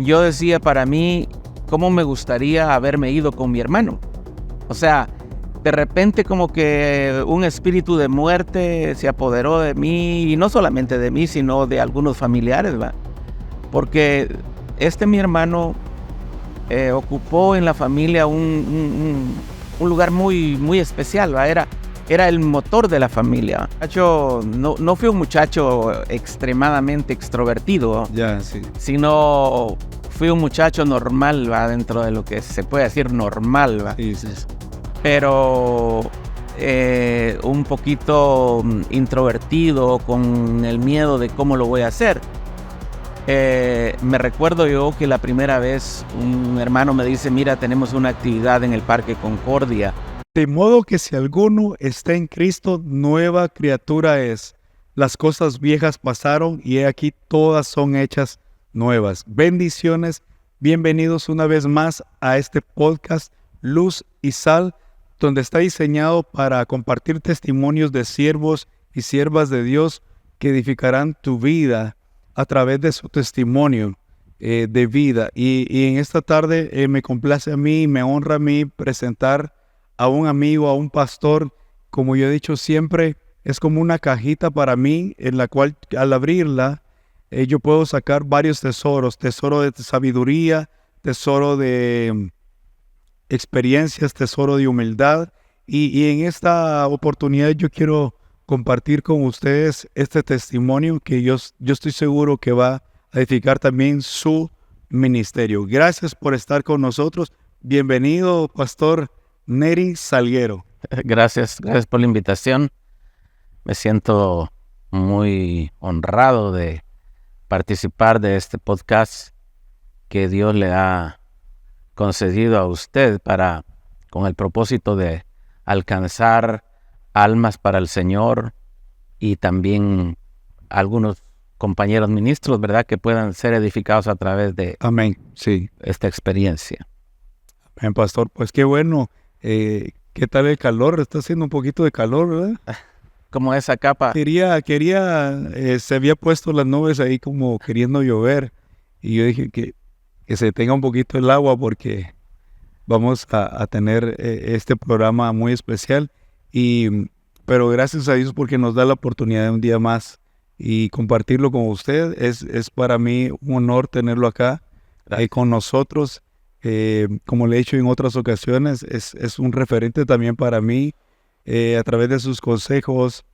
yo decía para mí, ¿cómo me gustaría haberme ido con mi hermano? O sea, de repente como que un espíritu de muerte se apoderó de mí, y no solamente de mí, sino de algunos familiares, ¿va? Porque mi hermano ocupó en la familia un lugar muy, muy especial, ¿va? Era el motor de la familia. No fui un muchacho extremadamente extrovertido, Sí. sino fui un muchacho normal, ¿va? Dentro de lo que se puede decir normal, ¿va? Sí. Pero un poquito introvertido, con el miedo de cómo lo voy a hacer. Me recuerdo yo que la primera vez un hermano me dice, mira, tenemos una actividad en el Parque Concordia. De modo que si alguno está en Cristo, nueva criatura es. Las cosas viejas pasaron y he aquí todas son hechas nuevas. Bendiciones, bienvenidos una vez más a este podcast Luz y Sal, donde está diseñado para compartir testimonios de siervos y siervas de Dios que edificarán tu vida a través de su testimonio de vida. Y en esta tarde me complace a mí, me honra a mí presentar a un amigo, a un pastor. Como yo he dicho siempre, es como una cajita para mí en la cual al abrirla yo puedo sacar varios tesoros, tesoro de sabiduría, tesoro de experiencias, tesoro de humildad. Y en esta oportunidad yo quiero compartir con ustedes este testimonio que yo estoy seguro que va a edificar también su ministerio. Gracias por estar con nosotros. Bienvenido, Pastor Nery Salguero. Gracias por la invitación. Me siento muy honrado de participar de este podcast que Dios le ha concedido a usted con el propósito de alcanzar almas para el Señor, y también algunos compañeros ministros, ¿verdad?, que puedan ser edificados a través de Amén. Sí. esta experiencia. Amén, Pastor. Pues qué bueno. ¿Qué tal el calor? Está haciendo un poquito de calor, ¿verdad? Como esa capa. Se había puesto las nubes ahí como queriendo llover. Y yo dije que se detenga un poquito el agua porque vamos a tener este programa muy especial. Pero gracias a Dios porque nos da la oportunidad de un día más y compartirlo con usted. Es para mí un honor tenerlo acá con nosotros. Como le he dicho en otras ocasiones, es un referente también para mí a través de sus consejos,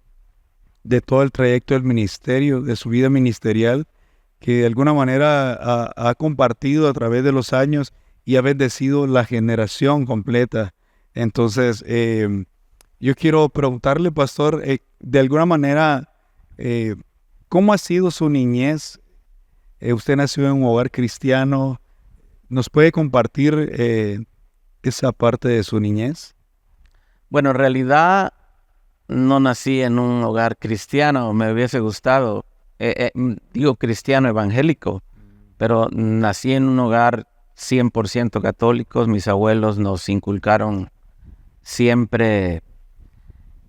de todo el trayecto del ministerio, de su vida ministerial, que de alguna manera ha compartido a través de los años y ha bendecido la generación completa. Entonces, yo quiero preguntarle, Pastor, de alguna manera, ¿cómo ha sido su niñez? Usted nació en un hogar cristiano. ¿Nos puede compartir esa parte de su niñez? Bueno, en realidad no nací en un hogar cristiano. Me hubiese gustado, digo cristiano evangélico, pero nací en un hogar 100% católico. Mis abuelos nos inculcaron siempre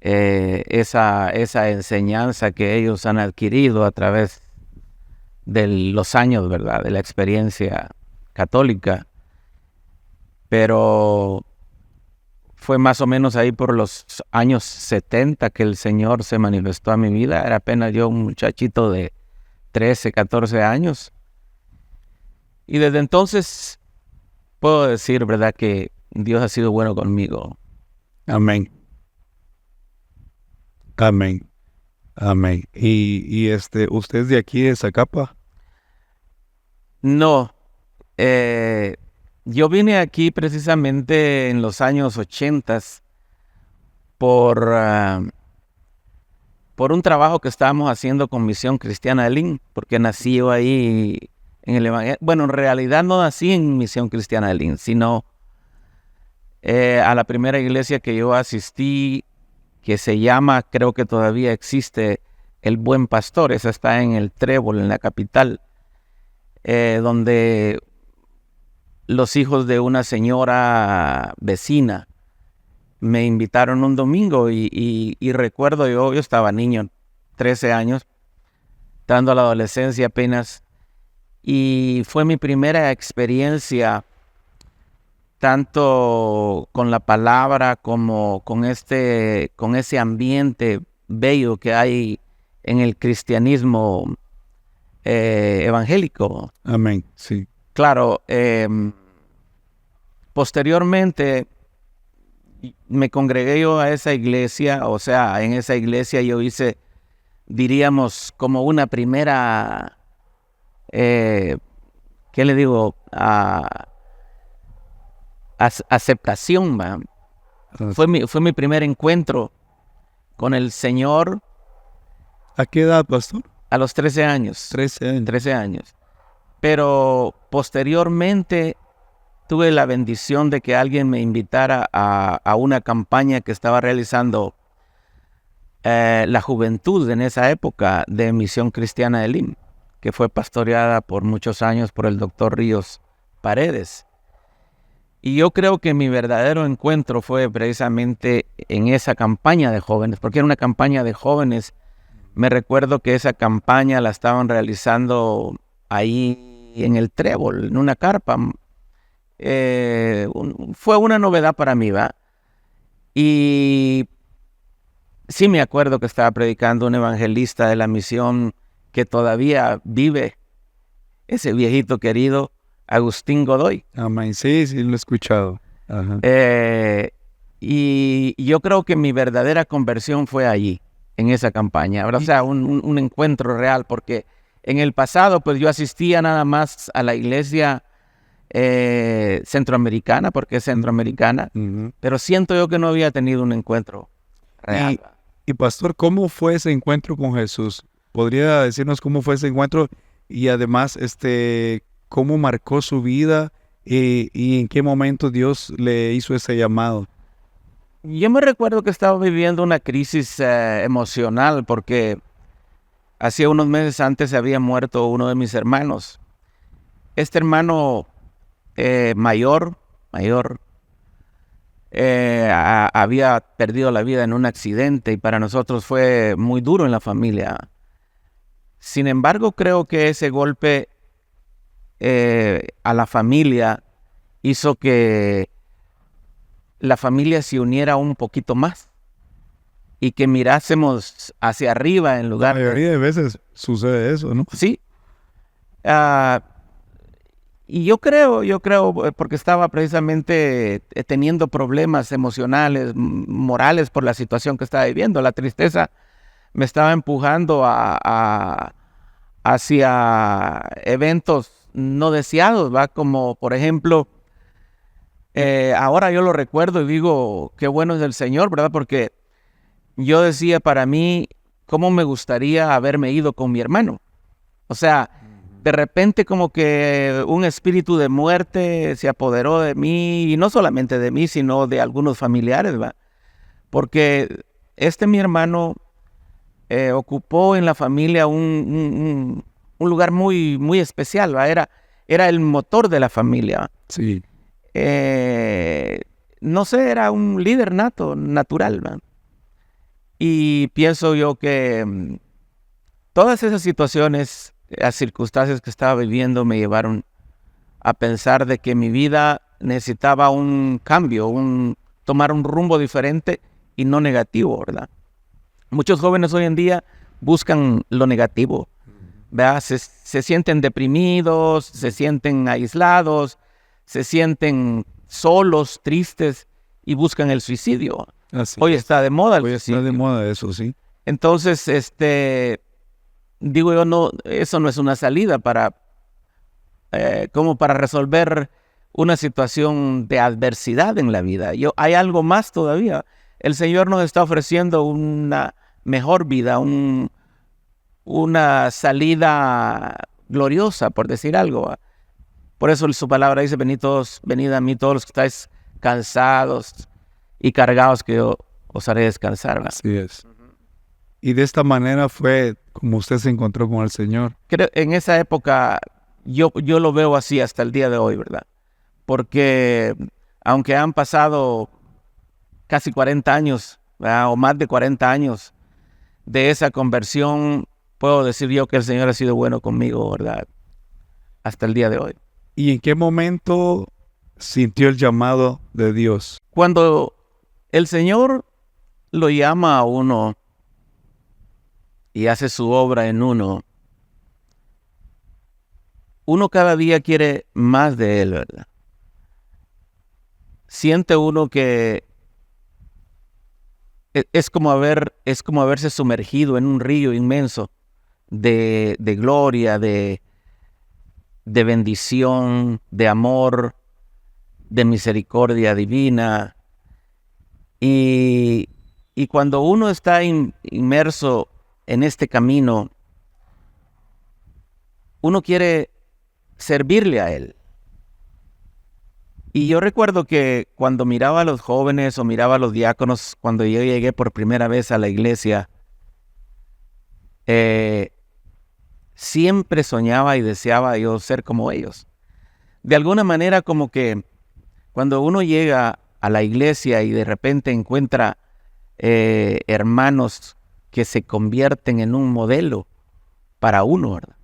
esa enseñanza que ellos han adquirido a través de los años, ¿verdad?, de la experiencia católica. Pero fue más o menos ahí por los años 70 que el Señor se manifestó a mi vida. Era apenas yo un muchachito de 13, 14 años. Y desde entonces puedo decir, ¿verdad?, que Dios ha sido bueno conmigo. Amén. Amén. Amén. ¿Y usted es de aquí, de Zacapa? No. Yo vine aquí precisamente en los años 80 por un trabajo que estábamos haciendo con Misión Cristiana de Lin, porque nací yo ahí en el Evangelio. Bueno, en realidad no nací en Misión Cristiana de Lin, sino a la primera iglesia que yo asistí, que se llama, creo que todavía existe, El Buen Pastor. Esa está en el Trébol, en la capital, donde los hijos de una señora vecina me invitaron un domingo y recuerdo yo estaba niño, 13 años, entrando a la adolescencia apenas, y fue mi primera experiencia tanto con la palabra como con ese ambiente bello que hay en el cristianismo evangélico. Amén. Sí. Claro, posteriormente me congregué yo a esa iglesia, o sea, en esa iglesia yo hice, diríamos, como una primera, ¿qué le digo? Aceptación, ¿va? Fue mi primer encuentro con el Señor. ¿A qué edad, pastor? A los 13 años. 13 años. 13 años. Pero posteriormente tuve la bendición de que alguien me invitara a una campaña que estaba realizando la juventud en esa época de Misión Cristiana de Lim, que fue pastoreada por muchos años por el doctor Ríos Paredes. Y yo creo que mi verdadero encuentro fue precisamente en esa campaña de jóvenes, porque era una campaña de jóvenes. Me recuerdo que esa campaña la estaban realizando ahí en el Trébol, en una carpa. Fue una novedad para mí, ¿va? Y sí me acuerdo que estaba predicando un evangelista de la misión que todavía vive, ese viejito querido, Agustín Godoy. Amén. Sí, lo he escuchado. Ajá. Y yo creo que mi verdadera conversión fue allí, en esa campaña. O sea, un encuentro real, porque en el pasado pues yo asistía nada más a la iglesia centroamericana, porque es centroamericana, pero siento yo que no había tenido un encuentro real. Y pastor, ¿cómo fue ese encuentro con Jesús? ¿Podría decirnos cómo fue ese encuentro y además cómo marcó su vida y en qué momento Dios le hizo ese llamado? Yo me recuerdo que estaba viviendo una crisis emocional porque hacía unos meses antes se había muerto uno de mis hermanos. Este hermano mayor, había perdido la vida en un accidente y para nosotros fue muy duro en la familia. Sin embargo, creo que ese golpe a la familia hizo que la familia se uniera un poquito más y que mirásemos hacia arriba en lugar de... La mayoría de veces sucede eso, ¿no? Sí. Y yo creo, porque estaba precisamente teniendo problemas emocionales, morales por la situación que estaba viviendo. La tristeza me estaba empujando hacia eventos no deseados, ¿va? Como, por ejemplo, ahora yo lo recuerdo y digo, qué bueno es el Señor, ¿verdad? Porque yo decía para mí, ¿cómo me gustaría haberme ido con mi hermano? O sea, de repente como que un espíritu de muerte se apoderó de mí, y no solamente de mí, sino de algunos familiares, ¿va? Porque mi hermano ocupó en la familia un lugar muy, muy especial, ¿va? Era el motor de la familia, ¿va? Sí. No sé, era un líder natural, ¿va? Y pienso yo que todas esas situaciones, las circunstancias que estaba viviendo me llevaron a pensar de que mi vida necesitaba un cambio, tomar un rumbo diferente y no negativo, ¿verdad? Muchos jóvenes hoy en día buscan lo negativo, ¿verdad? Se sienten deprimidos, se sienten aislados, se sienten solos, tristes y buscan el suicidio. Hoy está de moda el suicidio. Hoy está de moda eso, sí. Entonces, digo yo, no, eso no es una salida como para resolver una situación de adversidad en la vida. Hay algo más todavía. El Señor nos está ofreciendo una mejor vida, una salida gloriosa, por decir algo. Por eso su palabra dice, venid a mí todos los que estáis cansados y cargados, que yo os haré descansar, ¿verdad? Así es. Y de esta manera fue como usted se encontró con el Señor. En esa época yo lo veo así hasta el día de hoy, ¿verdad? Porque aunque han pasado casi 40 años, ¿verdad? O más de 40 años de esa conversión, puedo decir yo que el Señor ha sido bueno conmigo, ¿verdad? hasta el día de hoy. ¿Y en qué momento sintió el llamado de Dios? Cuando el Señor lo llama a uno y hace su obra en uno, uno cada día quiere más de Él, ¿verdad? Siente uno que es como haberse sumergido en un río inmenso de gloria, de bendición, de amor, de misericordia divina. Y cuando uno está inmerso en este camino, uno quiere servirle a Él. Y yo recuerdo que cuando miraba a los jóvenes o miraba a los diáconos, cuando yo llegué por primera vez a la iglesia, siempre soñaba y deseaba yo ser como ellos. De alguna manera, como que cuando uno llega a la iglesia y de repente encuentra hermanos que se convierten en un modelo para uno, ¿verdad?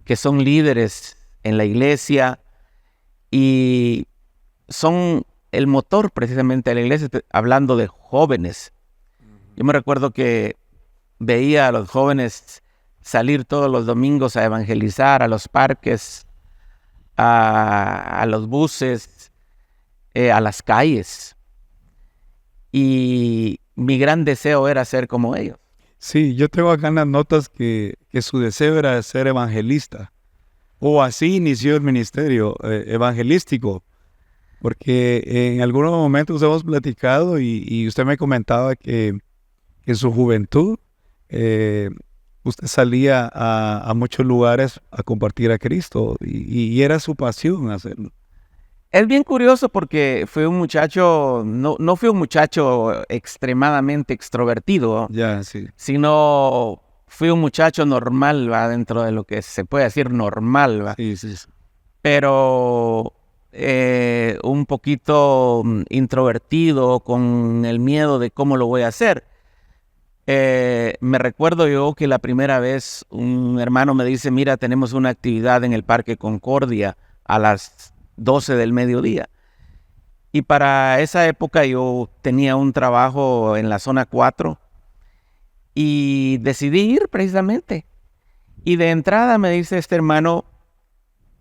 Que son líderes en la iglesia y son el motor precisamente de la iglesia, hablando de jóvenes. Yo me recuerdo que veía a los jóvenes salir todos los domingos a evangelizar a los parques, a los buses, a las calles. Y mi gran deseo era ser como ellos. Sí, yo tengo acá en las notas que su deseo era ser evangelista. O así inició el ministerio evangelístico. Porque en algunos momentos hemos platicado y usted me comentaba que en su juventud usted salía a muchos lugares a compartir a Cristo y era su pasión hacerlo. Es bien curioso porque fue un muchacho, no fue un muchacho extremadamente extrovertido, Ya, sí. sino fui un muchacho normal, ¿va? Dentro de lo que se puede decir normal, ¿va? Sí, sí, sí. Pero un poquito introvertido, con el miedo de cómo lo voy a hacer. Me recuerdo yo que la primera vez un hermano me dice, mira, tenemos una actividad en el Parque Concordia a las 12 del mediodía. Y para esa época yo tenía un trabajo en la zona 4 y decidí ir precisamente. Y de entrada me dice este hermano,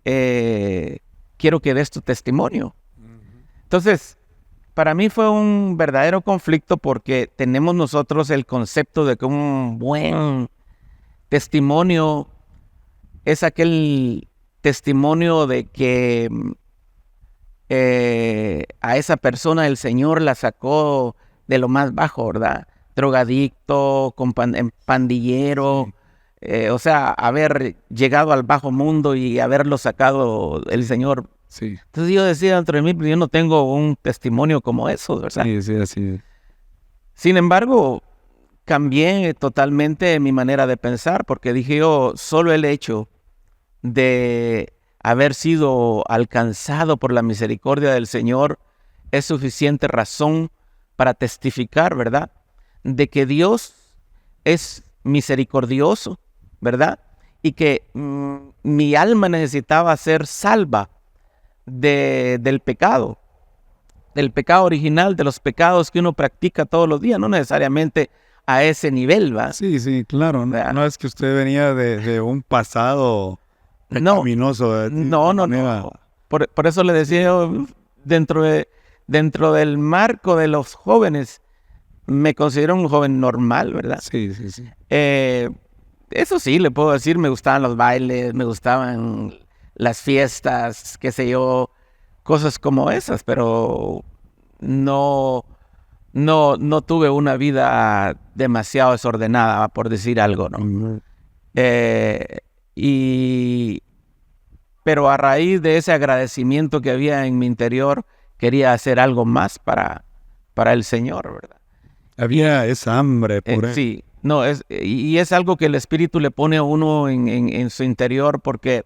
quiero que des tu testimonio. Entonces, para mí fue un verdadero conflicto porque tenemos nosotros el concepto de que un buen testimonio es aquel testimonio de que a esa persona el Señor la sacó de lo más bajo, ¿verdad? Drogadicto, pandillero, o sea, haber llegado al bajo mundo y haberlo sacado el Señor. Sí. Entonces yo decía dentro de mí, pero yo no tengo un testimonio como eso, ¿verdad? Sí, sí, así es. Sin embargo, cambié totalmente mi manera de pensar porque dije yo, solo el hecho de haber sido alcanzado por la misericordia del Señor es suficiente razón para testificar, ¿verdad? De que Dios es misericordioso, ¿verdad? Y que mi alma necesitaba ser salva del pecado original, de los pecados que uno practica todos los días, no necesariamente a ese nivel, ¿va? Sí, sí, claro. No es que usted venía de un pasado pecaminoso. No. Por eso le decía yo, dentro del marco de los jóvenes, me considero un joven normal, ¿verdad? Sí, sí, sí. Eso sí, le puedo decir, me gustaban los bailes, me gustaban las fiestas, qué sé yo, cosas como esas, pero no tuve una vida demasiado desordenada, por decir algo, ¿no? Uh-huh. Pero a raíz de ese agradecimiento que había en mi interior, quería hacer algo más para el Señor, ¿verdad? Había esa hambre por él. Sí, no, y es algo que el Espíritu le pone a uno en su interior, porque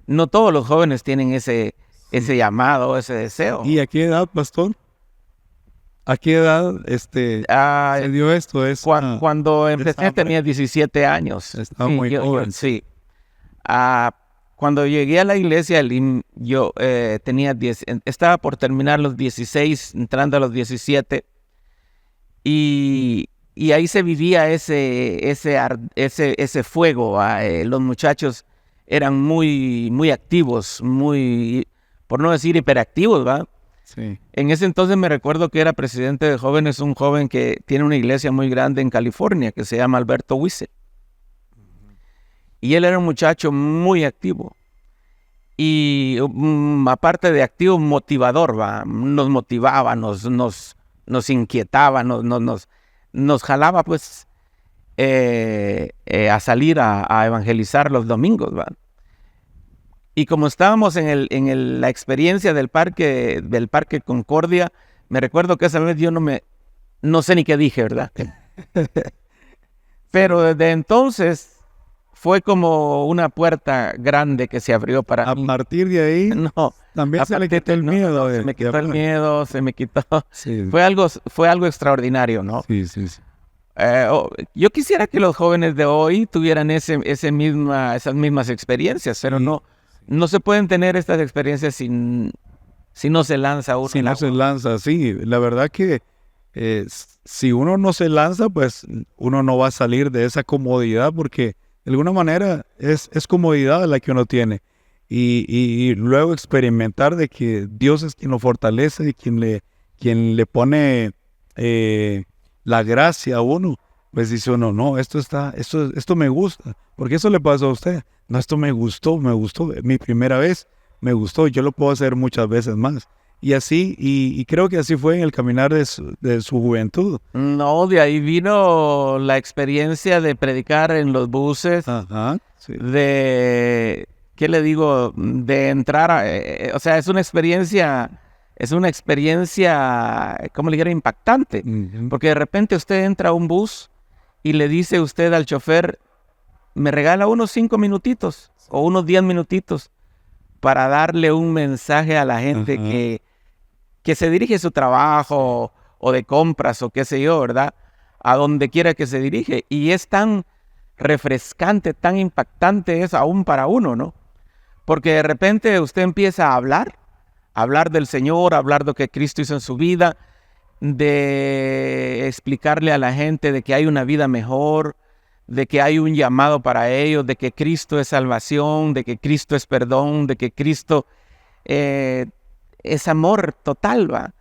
no todos los jóvenes tienen ese llamado, ese deseo. ¿Y a qué edad, pastor? ¿A qué edad se dio esto? Cuando empecé tenía 17 años. Estaba muy joven. Sí. cuando llegué a la iglesia, yo estaba por terminar los 16, entrando a los 17, y ahí se vivía ese fuego. Los muchachos eran muy activos, por no decir hiperactivos, ¿va? Sí. En ese entonces me recuerdo que era presidente de jóvenes, un joven que tiene una iglesia muy grande en California, que se llama Alberto Wiese. Y él era un muchacho muy activo. Y aparte de activo, motivador, ¿va? Nos motivaba, nos inquietaba, nos jalaba, pues, a salir a evangelizar los domingos, ¿va? Y como estábamos en la experiencia del parque Concordia, me recuerdo que esa vez yo no sé ni qué dije, ¿verdad? Pero desde entonces fue como una puerta grande que se abrió para mí. A partir de ahí, también se le quitó el miedo. Se me quitó el miedo, se me quitó. Sí. Fue algo extraordinario, ¿no? Sí. Yo quisiera que los jóvenes de hoy tuvieran esas mismas experiencias, pero no se pueden tener estas experiencias si no se lanza uno. Si no se lanza, sí. La verdad que si uno no se lanza, pues uno no va a salir de esa comodidad, porque de alguna manera es comodidad la que uno tiene. Y luego experimentar de que Dios es quien lo fortalece y quien le pone la gracia a uno. Pues dice uno, no, esto me gusta. Porque eso le pasó a usted. No, esto me gustó. Mi primera vez me gustó. Yo lo puedo hacer muchas veces más. Y así, y creo que así fue en el caminar de su juventud. No, de ahí vino la experiencia de predicar en los buses. Ajá, sí. ¿Qué le digo? De entrar, o sea, es una experiencia, ¿cómo le quiero? Impactante. Uh-huh. Porque de repente usted entra a un bus y le dice usted al chofer, me regala unos 5 minutitos o unos 10 minutitos para darle un mensaje a la gente uh-huh. que se dirige a su trabajo o de compras o qué sé yo, ¿verdad? A donde quiera que se dirige. Y es tan refrescante, tan impactante es aún para uno, ¿no? Porque de repente usted empieza a hablar del Señor, a hablar de lo que Cristo hizo en su vida, de explicarle a la gente de que hay una vida mejor, de que hay un llamado para ellos, de que Cristo es salvación, de que Cristo es perdón, de que Cristo es amor total, ¿va?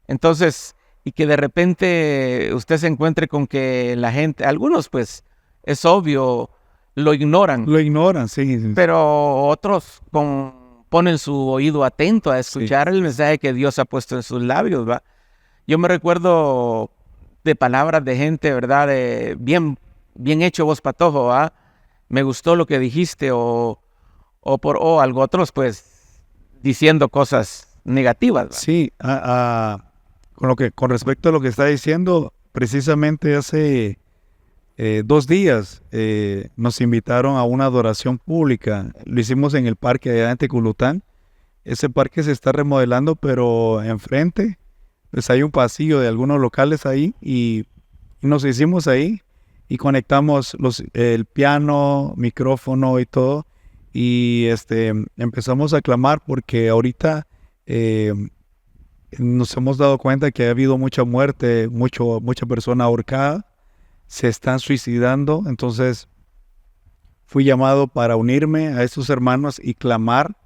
Entonces, y que de repente usted se encuentre con que la gente, algunos pues, es obvio, lo ignoran. Lo ignoran, sí. Pero otros ponen su oído atento a escuchar el mensaje que Dios ha puesto en sus labios, ¿va? Yo me recuerdo de palabras de gente, ¿verdad? Bien hecho vos, Patojo, ¿va? Me gustó lo que dijiste, o algo otros, pues, diciendo cosas negativas, ¿va? Sí, con respecto a lo que está diciendo, precisamente hace 2 días nos invitaron a una adoración pública. Lo hicimos en el parque allá en Teculután. Ese parque se está remodelando, pero enfrente pues hay un pasillo de algunos locales ahí y nos hicimos ahí y conectamos el piano, micrófono y todo, y empezamos a clamar porque ahorita nos hemos dado cuenta que ha habido mucha muerte, mucha persona ahorcada, se están suicidando. Entonces fui llamado para unirme a estos hermanos y clamar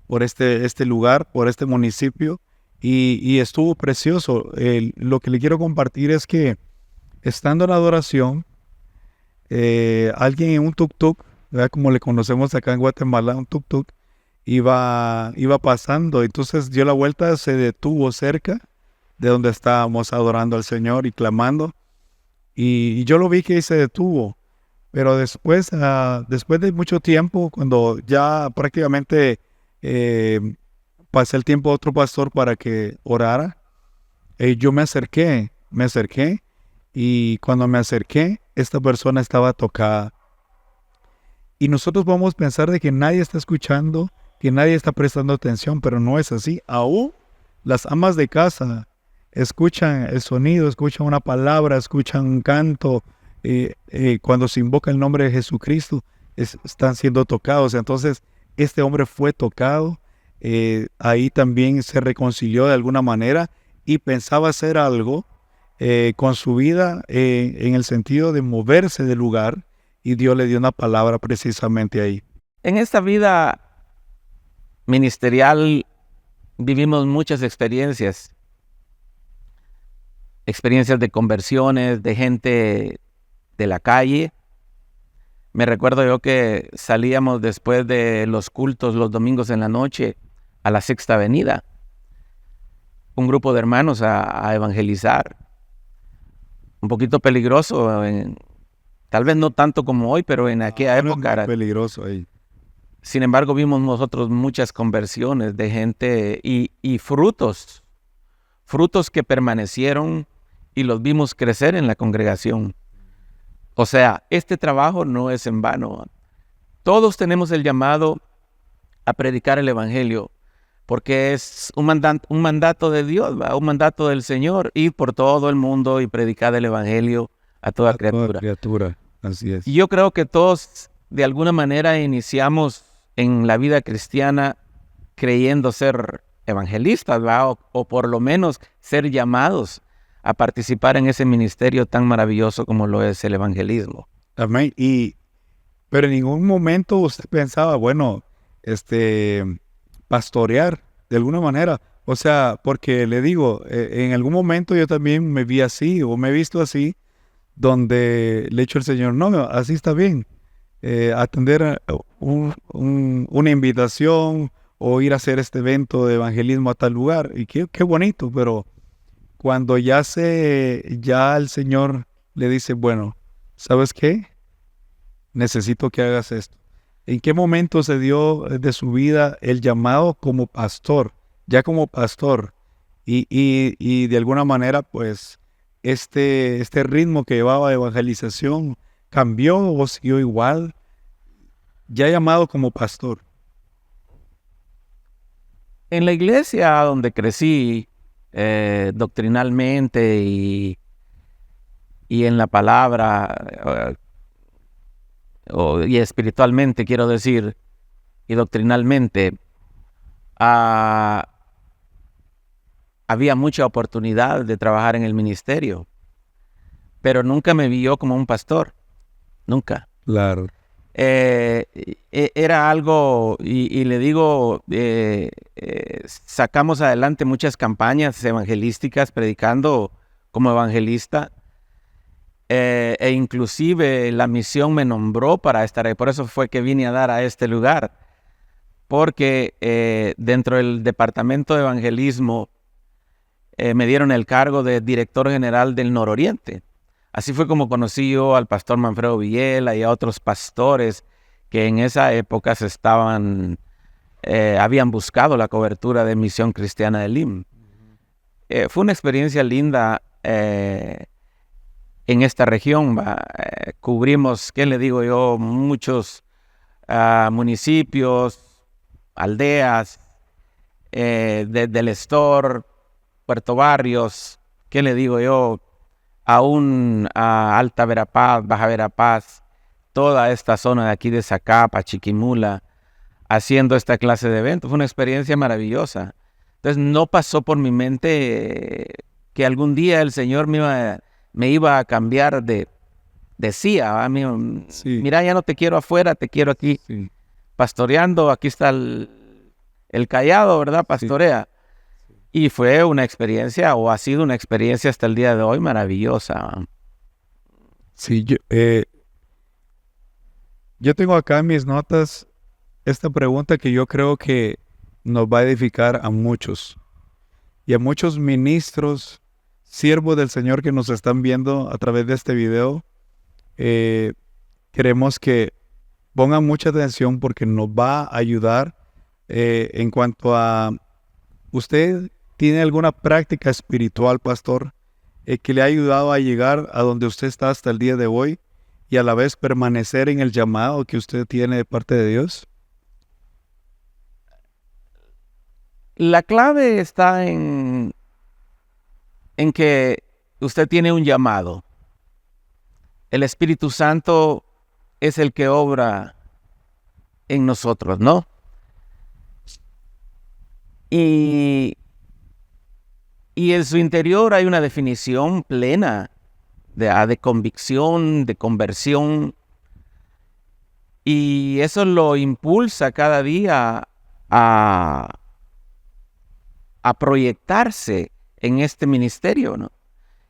por este lugar, por este municipio, y estuvo precioso. Lo que le quiero compartir es que estando en adoración, alguien en un tuk-tuk, ¿verdad? Como le conocemos acá en Guatemala, un tuk-tuk, iba pasando. Entonces dio la vuelta, se detuvo cerca de donde estábamos adorando al Señor y clamando. Y yo lo vi que se detuvo. Pero después de mucho tiempo, cuando ya prácticamente pasé el tiempo a otro pastor para que orara, yo me acerqué, y cuando me acerqué, esta persona estaba tocada. Y nosotros vamos a pensar de que nadie está escuchando, que nadie está prestando atención, pero no es así. Aún las amas de casa escuchan el sonido, escuchan una palabra, escuchan un canto. Cuando se invoca el nombre de Jesucristo, están siendo tocados. Entonces, este hombre fue tocado, ahí también se reconcilió de alguna manera y pensaba hacer algo con su vida en el sentido de moverse del lugar, y Dios le dio una palabra precisamente ahí. En esta vida ministerial vivimos muchas experiencias de conversiones, de gente de la calle. Me recuerdo yo que salíamos después de los cultos los domingos en la noche a la Sexta Avenida, un grupo de hermanos a evangelizar. Un poquito peligroso, tal vez no tanto como hoy, pero en aquella época era peligroso ahí. Sin embargo, vimos nosotros muchas conversiones de gente y frutos que permanecieron y los vimos crecer en la congregación. O sea, este trabajo no es en vano. Todos tenemos el llamado a predicar el evangelio, porque es un mandato de Dios, ¿va? Un mandato del Señor, ir por todo el mundo y predicar el evangelio a toda criatura. Así es. Y yo creo que todos de alguna manera iniciamos en la vida cristiana creyendo ser evangelistas, ¿va? O por lo menos ser llamados a participar en ese ministerio tan maravilloso como lo es el evangelismo. Amén. Pero en ningún momento usted pensaba, bueno, pastorear de alguna manera. O sea, porque le digo, en algún momento yo también me vi así, o me he visto así, donde le he dicho al Señor, no, así está bien. Atender a una invitación o ir a hacer este evento de evangelismo a tal lugar. Y qué bonito, pero cuando ya el Señor le dice, bueno, ¿sabes qué? Necesito que hagas esto. ¿En qué momento se dio de su vida el llamado como pastor? Ya como pastor. Y de alguna manera, pues, este ritmo que llevaba de evangelización cambió o siguió igual, ya llamado como pastor. En la iglesia donde crecí, doctrinalmente y en la palabra, y espiritualmente, quiero decir, y doctrinalmente, había mucha oportunidad de trabajar en el ministerio, pero nunca me vi yo como un pastor, nunca. Claro. Era algo, y le digo, sacamos adelante muchas campañas evangelísticas predicando como evangelista, e inclusive la misión me nombró para estar ahí. Por eso fue que vine a dar a este lugar, porque dentro del departamento de evangelismo me dieron el cargo de director general del Nororiente. Así fue como conocí yo al pastor Manfredo Villela y a otros pastores que en esa época habían buscado la cobertura de Misión Cristiana de Lim. Fue una experiencia linda en esta región. Cubrimos, ¿qué le digo yo? Muchos municipios, aldeas, del Estor, Puerto Barrios, ¿qué le digo yo? Aún a Alta Verapaz, Baja Verapaz, toda esta zona de aquí de Zacapa, Chiquimula, haciendo esta clase de eventos. Fue una experiencia maravillosa. Entonces no pasó por mi mente que algún día el Señor me iba a cambiar decía, Sí. Mira, ya no te quiero afuera, te quiero aquí, Sí. pastoreando. Aquí está el callado, ¿verdad? Pastorea. Y fue una experiencia, o ha sido una experiencia hasta el día de hoy maravillosa. Sí, yo tengo acá en mis notas esta pregunta que yo creo que nos va a edificar a muchos. Y a muchos ministros, siervos del Señor que nos están viendo a través de este video. Queremos que pongan mucha atención porque nos va a ayudar en cuanto a... ¿Usted tiene alguna práctica espiritual, pastor, que le ha ayudado a llegar a donde usted está hasta el día de hoy y a la vez permanecer en el llamado que usted tiene de parte de Dios? La clave está en que usted tiene un llamado. El Espíritu Santo es el que obra en nosotros, ¿no? Y, y en su interior hay una definición plena de convicción, de conversión. Y eso lo impulsa cada día a proyectarse en este ministerio, ¿no?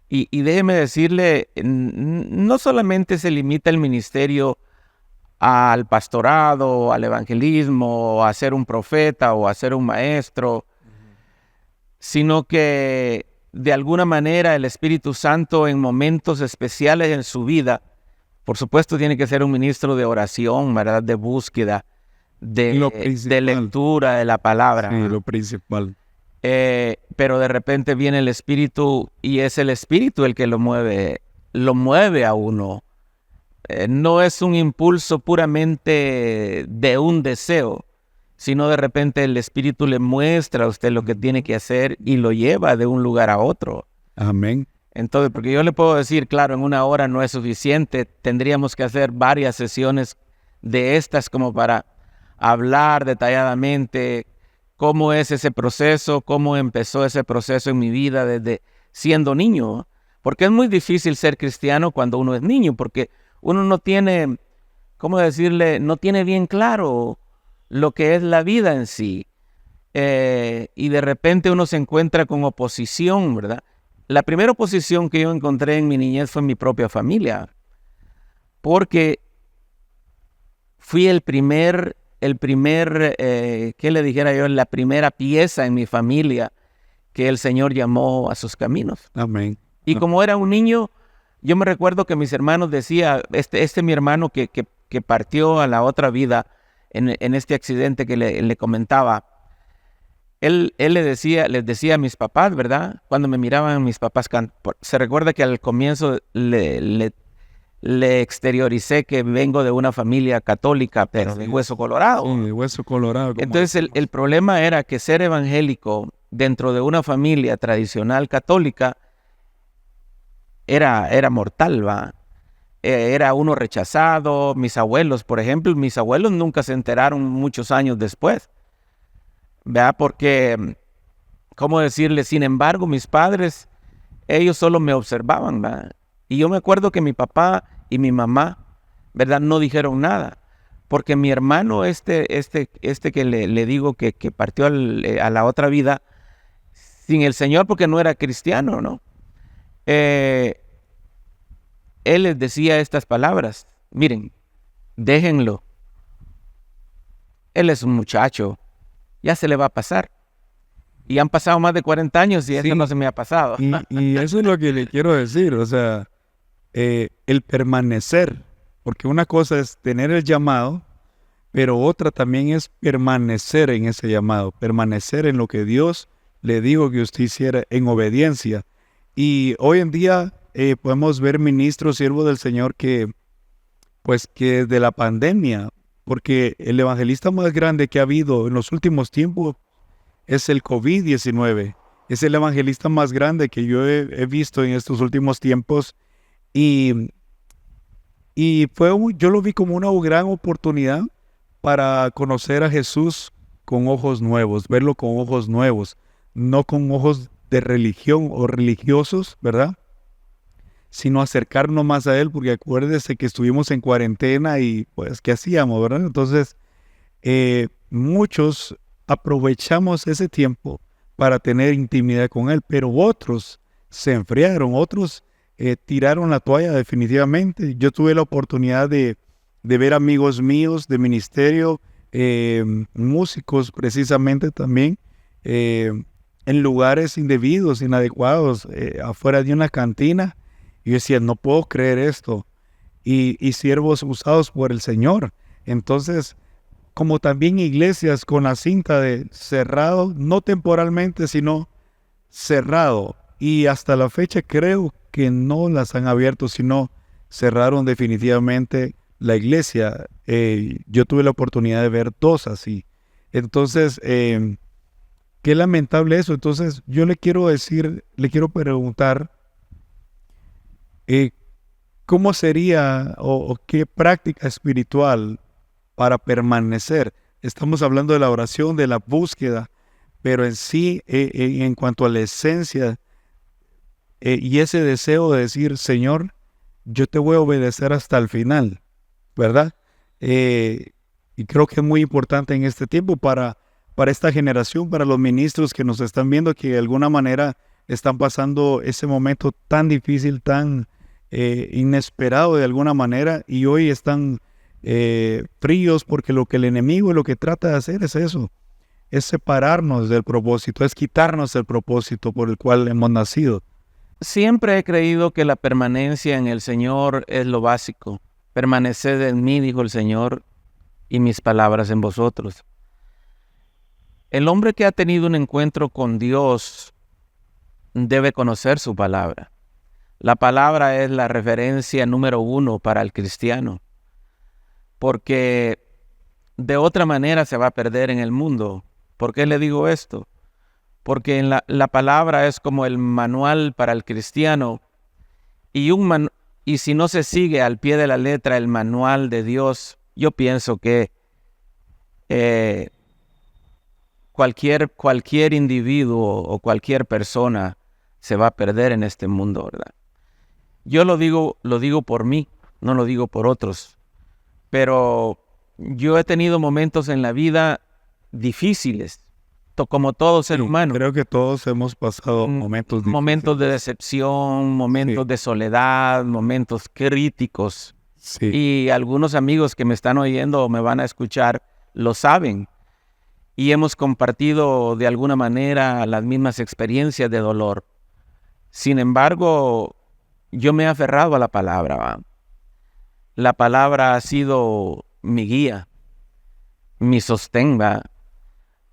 Y déjeme decirle, no solamente se limita el ministerio al pastorado, al evangelismo, a ser un profeta o a ser un maestro, sino que de alguna manera el Espíritu Santo en momentos especiales en su vida, por supuesto tiene que ser un ministro de oración, ¿verdad? De búsqueda, de lectura de la palabra. Sí, lo principal. Pero de repente viene el Espíritu y es el Espíritu el que lo mueve a uno. No es un impulso puramente de un deseo, sino de repente el Espíritu le muestra a usted lo que tiene que hacer y lo lleva de un lugar a otro. Amén. Entonces, porque yo le puedo decir, claro, en una hora no es suficiente, tendríamos que hacer varias sesiones de estas como para hablar detalladamente cómo es ese proceso, cómo empezó ese proceso en mi vida desde siendo niño. Porque es muy difícil ser cristiano cuando uno es niño, porque uno no tiene, ¿cómo decirle? No tiene bien claro lo que es la vida en sí. Y de repente uno se encuentra con oposición, ¿verdad? La primera oposición que yo encontré en mi niñez fue en mi propia familia, porque fui el primer, ¿qué le dijera yo? La primera pieza en mi familia que el Señor llamó a sus caminos. Amén. Y como era un niño, yo me recuerdo que mis hermanos decían, mi hermano que partió a la otra vida en este accidente que le comentaba, él les decía a mis papás, ¿verdad? Cuando me miraban mis papás, se recuerda que al comienzo le exterioricé que vengo de una familia católica, pero de hueso colorado. Sí, de hueso colorado. Entonces el problema era que ser evangélico dentro de una familia tradicional católica era mortal, ¿va? Era uno rechazado. Mis abuelos, por ejemplo, nunca se enteraron muchos años después, ¿verdad? Porque, ¿cómo decirle? Sin embargo, mis padres, ellos solo me observaban, ¿verdad? Y yo me acuerdo que mi papá y mi mamá, ¿verdad? No dijeron nada. Porque mi hermano, que le digo que partió a la otra vida sin el Señor porque no era cristiano, ¿no? Él les decía estas palabras: miren, déjenlo. Él es un muchacho, ya se le va a pasar. Y han pasado más de 40 años y eso no se me ha pasado. Y eso es lo que le quiero decir, o sea, el permanecer, porque una cosa es tener el llamado, pero otra también es permanecer en ese llamado, permanecer en lo que Dios le dijo que usted hiciera en obediencia. Y hoy en día podemos ver ministros, siervos del Señor que de la pandemia, porque el evangelista más grande que ha habido en los últimos tiempos es el COVID-19. Es el evangelista más grande que yo he visto en estos últimos tiempos. Y yo lo vi como una gran oportunidad para conocer a Jesús con ojos nuevos, verlo con ojos nuevos, no con ojos de religión o religiosos, ¿verdad? Sino acercarnos más a Él, porque acuérdese que estuvimos en cuarentena y pues, ¿qué hacíamos, verdad? Entonces, muchos aprovechamos ese tiempo para tener intimidad con Él, pero otros se enfriaron, otros tiraron la toalla definitivamente. Yo tuve la oportunidad de ver amigos míos de ministerio, músicos precisamente también, en lugares indebidos, inadecuados, afuera de una cantina. Y yo decía, no puedo creer esto. Y siervos usados por el Señor. Entonces, como también iglesias con la cinta de cerrado, no temporalmente, sino cerrado. Y hasta la fecha creo que no las han abierto, sino cerraron definitivamente la iglesia. Yo tuve la oportunidad de ver dos así. Entonces, qué lamentable eso. Entonces, yo le quiero preguntar, ¿cómo sería o qué práctica espiritual para permanecer? Estamos hablando de la oración, de la búsqueda, pero en sí, en cuanto a la esencia y ese deseo de decir, Señor, yo te voy a obedecer hasta el final, ¿verdad? Y creo que es muy importante en este tiempo para esta generación, para los ministros que nos están viendo, que de alguna manera están pasando ese momento tan difícil, tan inesperado de alguna manera, y hoy están fríos porque lo que el enemigo lo que trata de hacer es eso, es separarnos del propósito, es quitarnos el propósito por el cual hemos nacido. Siempre he creído que la permanencia en el Señor es lo básico. Permaneced en mí, dijo el Señor, y mis palabras en vosotros. El hombre que ha tenido un encuentro con Dios debe conocer su palabra. La palabra es la referencia número 1 para el cristiano, porque de otra manera se va a perder en el mundo. ¿Por qué le digo esto? Porque la palabra es como el manual para el cristiano, y si no se sigue al pie de la letra el manual de Dios, yo pienso que cualquier individuo o cualquier persona se va a perder en este mundo, ¿verdad? Yo lo digo por mí, no lo digo por otros, pero yo he tenido momentos en la vida difíciles, como todo ser humano. Creo que todos hemos pasado momentos difíciles. Momentos de decepción, momentos de soledad, momentos críticos. Sí. Y algunos amigos que me están oyendo o me van a escuchar lo saben. Y hemos compartido de alguna manera las mismas experiencias de dolor. Sin embargo, yo me he aferrado a la palabra, ¿va? La palabra ha sido mi guía, mi sostén, ¿va?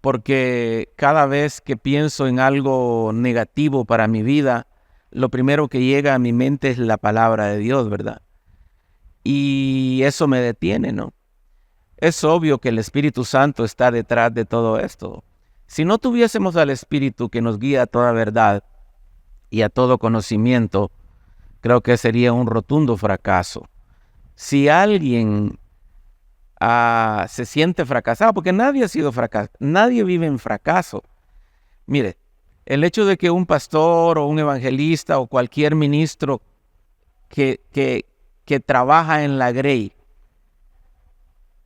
Porque cada vez que pienso en algo negativo para mi vida, lo primero que llega a mi mente es la palabra de Dios, ¿verdad? Y eso me detiene, ¿no? Es obvio que el Espíritu Santo está detrás de todo esto. Si no tuviésemos al Espíritu que nos guía a toda verdad y a todo conocimiento, creo que sería un rotundo fracaso. Si alguien se siente fracasado, porque nadie ha sido fracasado, nadie vive en fracaso. Mire, el hecho de que un pastor o un evangelista o cualquier ministro que trabaja en la grey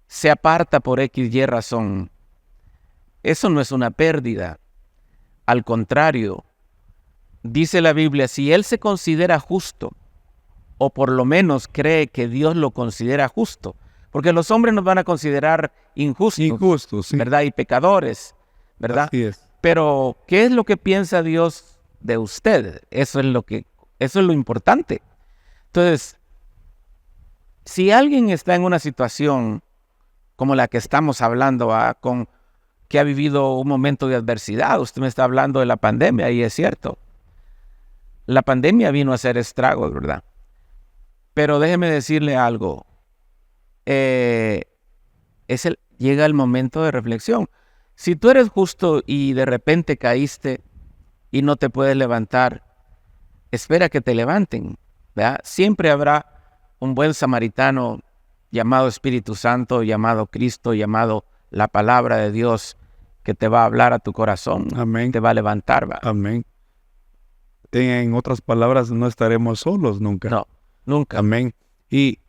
se aparta por X y razón, eso no es una pérdida. Al contrario, dice la Biblia, si él se considera justo, o por lo menos cree que Dios lo considera justo, porque los hombres nos van a considerar injustos, sí. ¿verdad? Y pecadores, ¿verdad? Así es. Pero, ¿qué es lo que piensa Dios de usted? Eso es lo importante. Entonces, si alguien está en una situación como la que estamos hablando, que ha vivido un momento de adversidad, usted me está hablando de la pandemia, y es cierto. La pandemia vino a hacer estragos, ¿verdad? Pero déjeme decirle algo. Llega el momento de reflexión. Si tú eres justo y de repente caíste y no te puedes levantar, espera que te levanten, ¿verdad? Siempre habrá un buen samaritano llamado Espíritu Santo, llamado Cristo, llamado la palabra de Dios, que te va a hablar a tu corazón. Amén. Te va a levantar, ¿va? Amén. En otras palabras, no estaremos solos nunca. No, nunca. Amén. ¿Y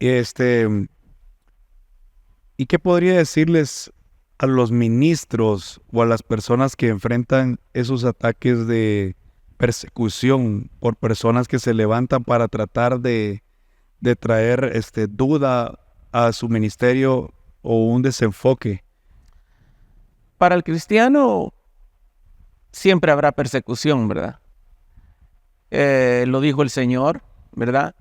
qué podría decirles a los ministros o a las personas que enfrentan esos ataques de persecución por personas que se levantan para tratar de traer duda a su ministerio o un desenfoque? Para el cristiano siempre habrá persecución, ¿verdad? Lo dijo el Señor, ¿verdad?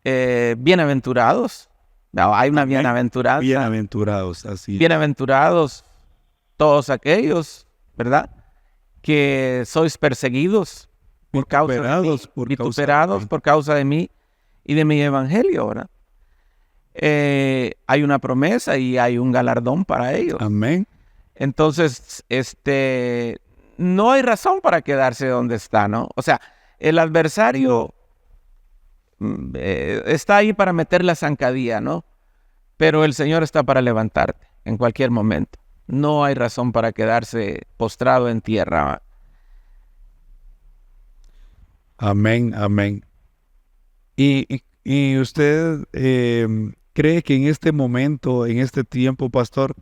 Bienaventurados. No, hay una bienaventuranza. Bienaventurados, así es. Bienaventurados todos aquellos, ¿verdad? Que sois perseguidos por causa de mí, vituperados por causa de mí y de mi evangelio, ¿verdad? Hay una promesa y hay un galardón para ellos. Amén. Entonces, no hay razón para quedarse donde está, ¿no? O sea, el adversario está ahí para meter la zancadilla, ¿no? Pero el Señor está para levantarte en cualquier momento. no hay razón para quedarse postrado en tierra, ¿va? Amén, amén. Y usted cree que en este momento, en este tiempo, pastor,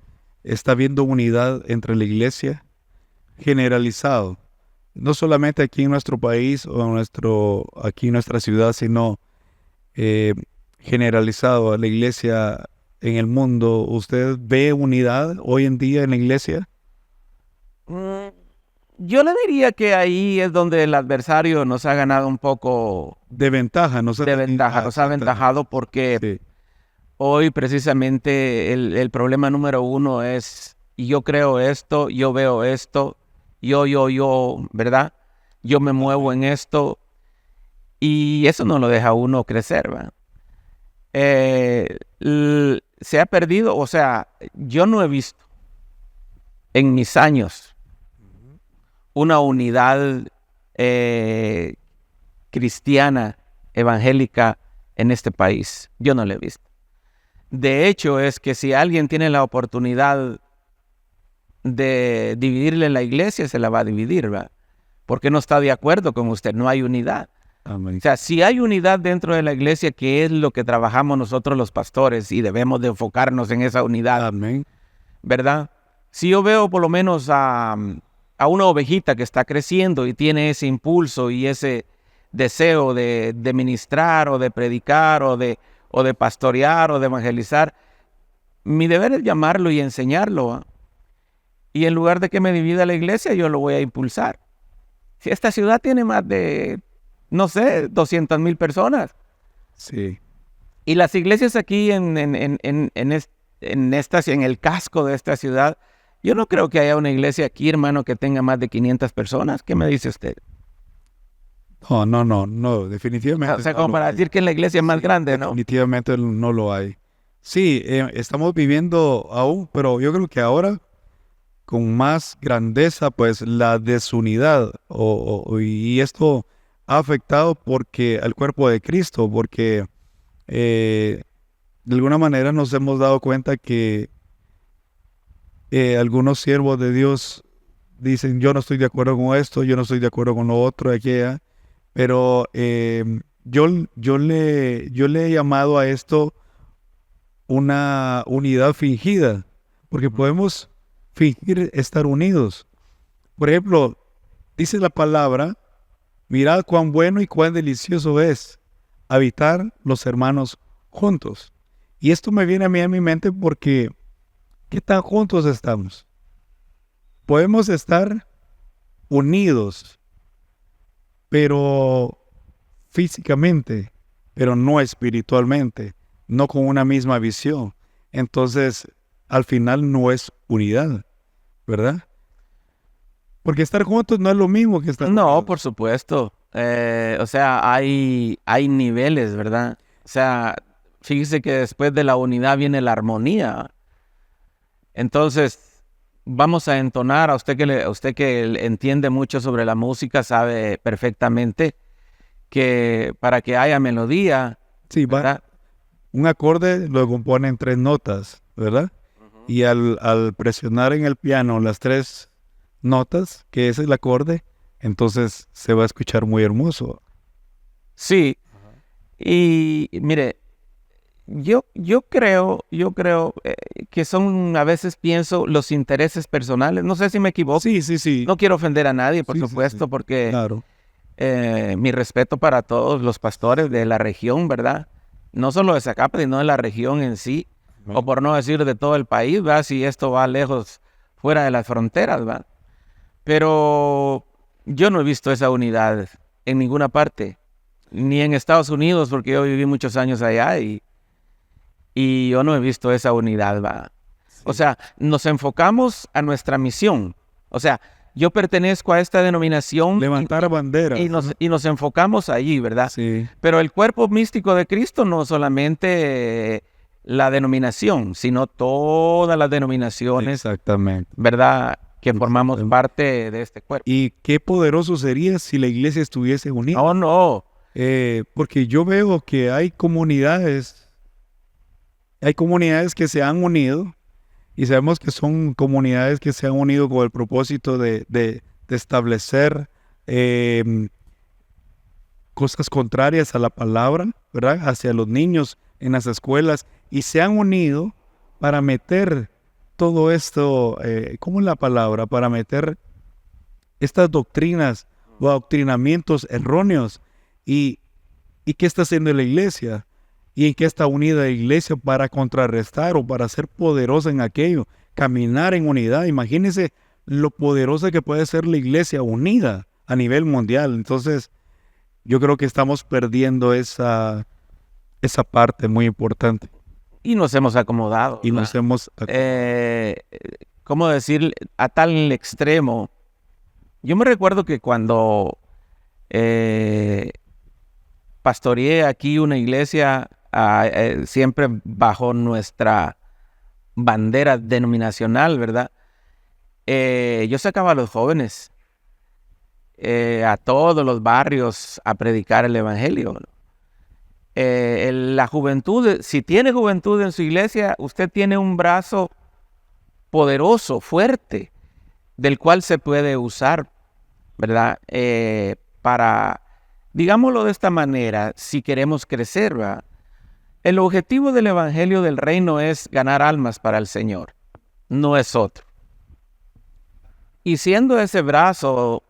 está habiendo unidad entre la iglesia generalizado, no solamente aquí en nuestro país o aquí en nuestra ciudad, sino eh, generalizado a la iglesia en el mundo? ¿Usted ve unidad hoy en día en la iglesia? Mm, Yo le diría que ahí es donde el adversario nos ha ganado un poco De ventaja, no sé. de ventaja, nos ha aventajado porque Sí, hoy precisamente el problema número uno es, yo creo esto, yo veo esto, yo, ¿verdad? Yo me muevo en esto y eso no lo deja a uno crecer, ¿va? Se ha perdido, o sea, yo no he visto en mis años una unidad cristiana, evangélica en este país. Yo no la he visto. De hecho, es que si alguien tiene la oportunidad de dividirle la iglesia, se la va a dividir, ¿va? Porque no está de acuerdo con usted, no hay unidad. amén. O sea, si hay unidad dentro de la iglesia, que es lo que trabajamos nosotros los pastores y debemos de enfocarnos en esa unidad, Amén. ¿verdad? Si yo veo por lo menos a una ovejita que está creciendo y tiene ese impulso y ese deseo de ministrar o de predicar o de pastorear o de evangelizar, mi deber es llamarlo y enseñarlo, ¿ah? Y en lugar de que me divida la iglesia, yo lo voy a impulsar. Si esta ciudad tiene más de, no sé, 200,000 personas, Sí. y las iglesias aquí en el casco de esta ciudad, yo no creo que haya una iglesia aquí, hermano, que tenga más de 500 personas. ¿Qué me dice usted? No, definitivamente. O sea, no como lo para hay. decir que la iglesia es más Sí, grande, ¿no? definitivamente no lo hay. Sí, estamos viviendo aún, pero yo creo que ahora con más grandeza, pues la desunidad y esto ha afectado porque al cuerpo de Cristo, porque eh, de alguna manera nos hemos dado cuenta que algunos siervos de Dios dicen, yo no estoy de acuerdo con esto, yo no estoy de acuerdo con lo otro, de aquella, pero yo le he llamado a esto una unidad fingida, porque podemos fingir estar unidos. Por ejemplo, dice la palabra, mirad cuán bueno y cuán delicioso es habitar los hermanos juntos. Y esto me viene a mí a mi mente porque ¿qué tan juntos estamos? Podemos estar unidos, pero físicamente, pero no espiritualmente, no con una misma visión. Entonces, al final no es unidad, ¿verdad? Porque estar juntos no es lo mismo que estar No, unidos. por supuesto. O sea, hay niveles, ¿verdad? O sea, fíjese que después de la unidad viene la armonía. Entonces, vamos a entonar, a usted que entiende mucho sobre la música, sabe perfectamente que para que haya melodía, Sí, ¿verdad? un acorde lo componen tres notas, ¿verdad? Y al presionar en el piano las tres notas, que es el acorde, entonces se va a escuchar muy hermoso. Sí, y mire, yo creo que son, a veces pienso, los intereses personales. No sé si me equivoco. Sí, No quiero ofender a nadie, por Sí, sí, supuesto, sí. porque Claro. mi respeto para todos los pastores de la región, ¿verdad? No solo de Zacapa, sino de la región en sí, o por no decir de todo el país, ¿verdad? Si esto va lejos, fuera de las fronteras, ¿verdad? Pero yo no he visto esa unidad en ninguna parte, ni en Estados Unidos, porque yo viví muchos años allá y yo no he visto esa unidad, ¿va? O sea, nos enfocamos a nuestra misión. O sea, yo pertenezco a esta denominación Levantar banderas. y nos enfocamos allí, ¿verdad? Sí, Pero el cuerpo místico de Cristo no solamente la denominación, sino todas las denominaciones, exactamente. ¿verdad? Que formamos Exactamente. parte de este cuerpo. Y qué poderoso sería si la iglesia estuviese unida. No, no. Porque yo veo que hay comunidades que se han unido Y sabemos que son comunidades que se han unido con el propósito de establecer cosas contrarias a la palabra, ¿verdad? Hacia los niños en las escuelas, y se han unido para meter todo esto, ¿cómo es la palabra? Para meter estas doctrinas o adoctrinamientos erróneos. ¿Y qué está haciendo la iglesia? ¿Y en qué está unida la iglesia para contrarrestar o para ser poderosa en aquello? Caminar en unidad. Imagínense lo poderosa que puede ser la iglesia unida a nivel mundial. Entonces, yo creo que estamos perdiendo esa parte muy importante. Y nos hemos acomodado. Y nos hemos ¿cómo decir? A tal extremo. Yo me recuerdo que cuando pastoreé aquí una iglesia, siempre bajo nuestra bandera denominacional, ¿verdad? Yo sacaba a los jóvenes a todos los barrios a predicar el evangelio, ¿no? La juventud, si tiene juventud en su iglesia, usted tiene un brazo poderoso, fuerte, del cual se puede usar, ¿verdad? Para, digámoslo de esta manera, si queremos crecer, ¿verdad? El objetivo del evangelio del reino es ganar almas para el Señor, no es otro. Y siendo ese brazo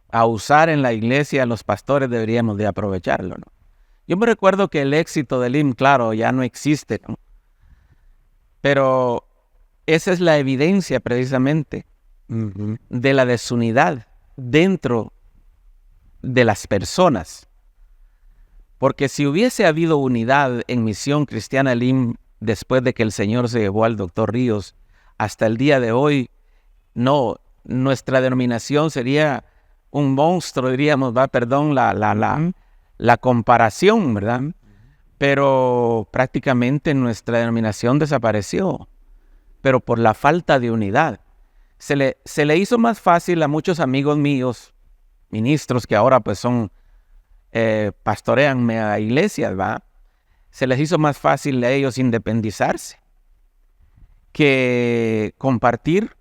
a usar en la iglesia, los pastores deberíamos de aprovecharlo, ¿no? Yo me recuerdo que el éxito del IM, claro, ya no existe, ¿no? Pero esa es la evidencia precisamente de la desunidad dentro de las personas. Porque si hubiese habido unidad en Misión Cristiana Elim después de que el Señor se llevó al doctor Ríos, hasta el día de hoy, no, nuestra denominación sería un monstruo, diríamos, perdón, la comparación, ¿verdad? Pero prácticamente nuestra denominación desapareció, pero por la falta de unidad. Se le hizo más fácil a muchos amigos míos, ministros que ahora pues son, pastorean a iglesias, ¿va? Se les hizo más fácil a ellos independizarse que compartir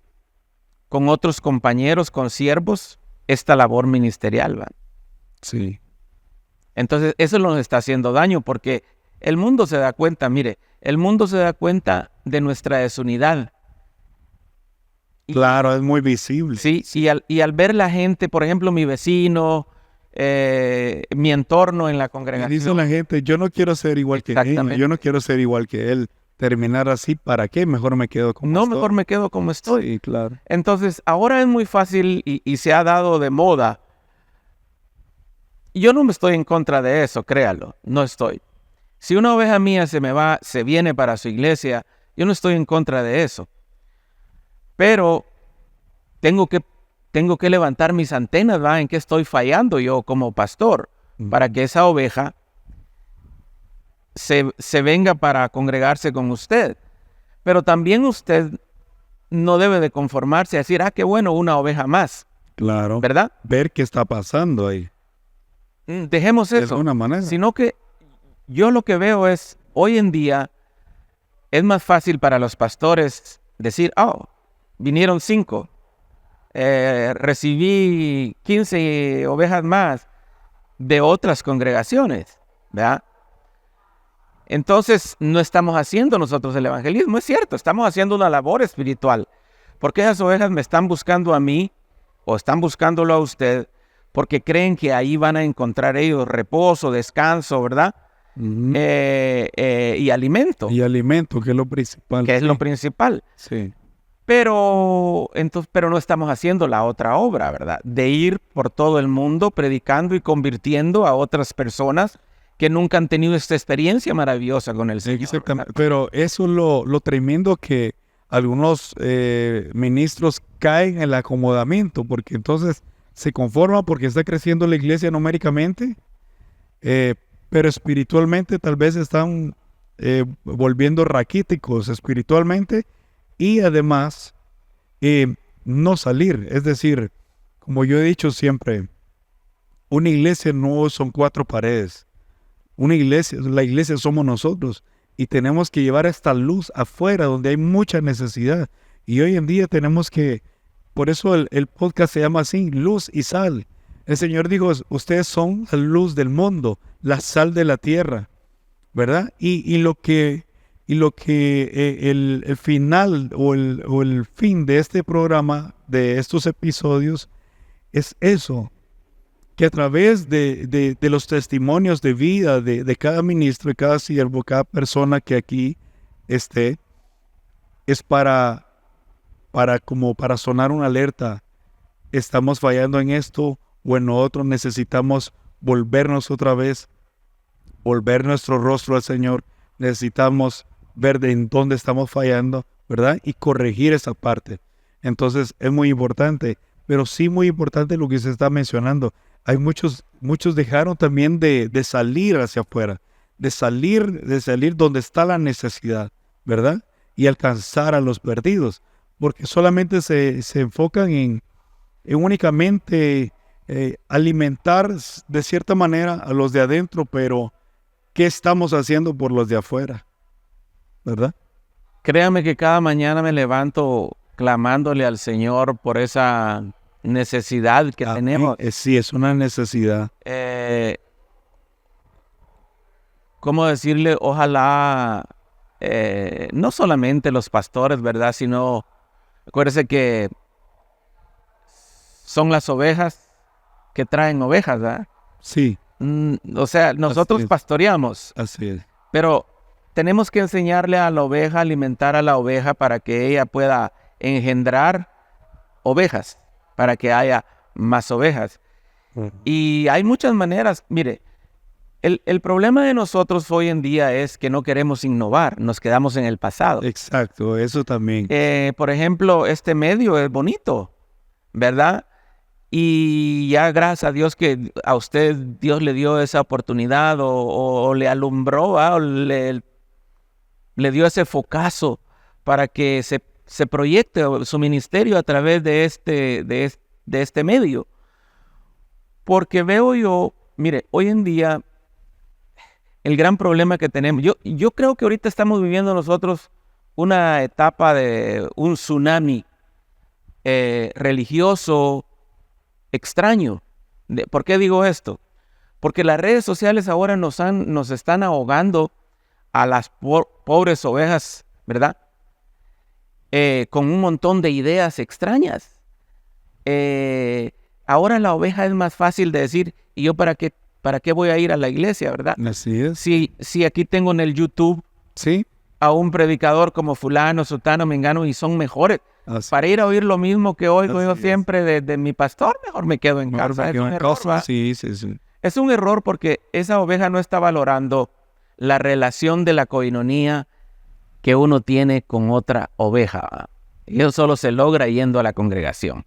con otros compañeros, con siervos, esta labor ministerial, ¿va? Sí. Entonces, eso nos está haciendo daño porque el mundo se da cuenta, mire, el mundo se da cuenta de nuestra desunidad. Claro, es muy visible. Sí, y al ver la gente, por ejemplo, mi vecino, mi entorno en la congregación. Dice la gente, yo no quiero ser igual que él, yo no quiero ser igual que él. Terminar así, ¿para qué? Mejor me quedo como estoy. No, mejor me quedo como estoy. Sí, claro. Entonces, ahora es muy fácil y se ha dado de moda. Yo no me estoy en contra de eso, créalo, no estoy. Si una oveja mía se viene para su iglesia, yo no estoy en contra de eso. Pero tengo que levantar mis antenas, ¿va? ¿En qué estoy fallando yo como pastor? Para que esa oveja se venga para congregarse con usted. Pero también usted no debe de conformarse a decir, qué bueno, una oveja más. Claro. ¿Verdad? Ver qué está pasando ahí. Dejemos eso. De alguna manera. Sino que yo lo que veo es, hoy en día, es más fácil para los pastores decir, vinieron 5, recibí 15 ovejas más de otras congregaciones, ¿verdad? Entonces, no estamos haciendo nosotros el evangelismo, es cierto, estamos haciendo una labor espiritual, porque esas ovejas me están buscando a mí, o están buscándolo a usted, porque creen que ahí van a encontrar ellos reposo, descanso, ¿verdad? Y alimento. Y alimento, que es lo principal. Que es lo principal. Sí. Pero no estamos haciendo la otra obra, ¿verdad? De ir por todo el mundo predicando y convirtiendo a otras personas que nunca han tenido esta experiencia maravillosa con el Señor. Exactamente. Pero eso es lo tremendo, que algunos ministros caen en el acomodamiento, porque entonces se conforma porque está creciendo la iglesia numéricamente, pero espiritualmente tal vez están volviendo raquíticos espiritualmente, y además no salir. Es decir, como yo he dicho siempre, una iglesia no son 4 paredes. Una iglesia, la iglesia somos nosotros. y tenemos que llevar esta luz afuera donde hay mucha necesidad. Y hoy en día tenemos que, por eso el podcast se llama así, Luz y Sal. El Señor dijo, ustedes son la luz del mundo, la sal de la tierra, ¿verdad? Y lo que el final o el fin de este programa, de estos episodios, es eso, que a través de los testimonios de vida de cada ministro, de cada siervo, cada persona que aquí esté, es para sonar una alerta. Estamos fallando en esto o en otro, necesitamos volvernos otra vez, volver nuestro rostro al Señor, necesitamos ver de en dónde estamos fallando, ¿verdad? Y corregir esa parte. Entonces es muy importante, pero sí muy importante lo que se está mencionando. Hay muchos dejaron también de salir hacia afuera, de salir donde está la necesidad, ¿verdad? Y alcanzar a los perdidos, porque solamente se enfocan en únicamente alimentar de cierta manera a los de adentro, pero ¿qué estamos haciendo por los de afuera? ¿Verdad? Créame que cada mañana me levanto clamándole al Señor por esa necesidad que tenemos. Sí, es una necesidad. ¿Cómo decirle? Ojalá, no solamente los pastores, ¿verdad? Sino, acuérdese que son las ovejas que traen ovejas, ¿verdad? Sí. O sea, nosotros pastoreamos. Así es. Pero tenemos que enseñarle a la oveja, alimentar a la oveja para que ella pueda engendrar ovejas, para que haya más ovejas. Y hay muchas maneras. Mire, el problema de nosotros hoy en día es que no queremos innovar, nos quedamos en el pasado. Exacto, eso también. Por ejemplo, este medio es bonito, ¿verdad? Y ya gracias a Dios que a usted Dios le dio esa oportunidad o le alumbró, o le dio ese focazo para que se proyecte su ministerio a través de este medio. Porque veo yo, mire, hoy en día el gran problema que tenemos, yo creo que ahorita estamos viviendo nosotros una etapa de un tsunami religioso extraño. ¿Por qué digo esto? Porque las redes sociales ahora nos están ahogando a las pobres ovejas, ¿verdad? Con un montón de ideas extrañas. Ahora la oveja es más fácil de decir, ¿y yo para qué voy a ir a la iglesia, verdad? Así es. Si aquí tengo en el YouTube sí, a un predicador como fulano, sutano, mengano, y son mejores. Para ir a oír lo mismo que oigo yo siempre de mi pastor, mejor me quedo en casa. Es un error, sí. Es un error porque esa oveja no está valorando la relación de la coinonía que uno tiene con otra oveja. Y eso solo se logra yendo a la congregación,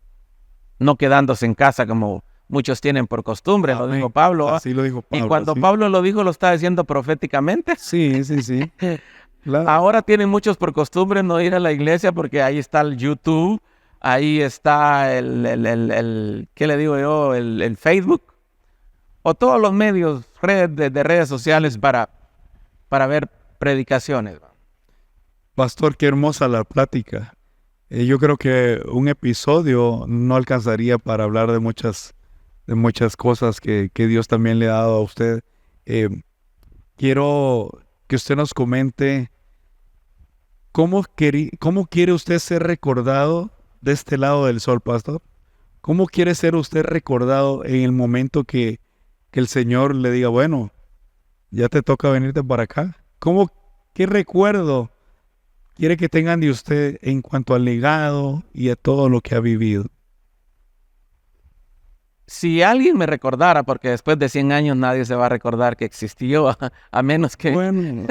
no quedándose en casa como muchos tienen por costumbre. Lo dijo Pablo. Así lo dijo Pablo. Y cuando Pablo lo dijo, lo está diciendo proféticamente. Sí. Claro. Ahora tienen muchos por costumbre no ir a la iglesia porque ahí está el YouTube, ahí está ¿qué le digo yo? El Facebook, o todos los medios de redes sociales para ver predicaciones. Pastor, qué hermosa la plática. Yo creo que un episodio no alcanzaría para hablar de muchas cosas que Dios también le ha dado a usted. Quiero que usted nos comente cómo quiere usted ser recordado de este lado del sol, pastor. ¿Cómo quiere ser usted recordado en el momento que el Señor le diga, bueno, ya te toca venirte para acá? ¿Qué recuerdo quiere que tengan de usted en cuanto al legado y a todo lo que ha vivido? Si alguien me recordara, porque después de 100 años nadie se va a recordar que existió, a menos que Bueno.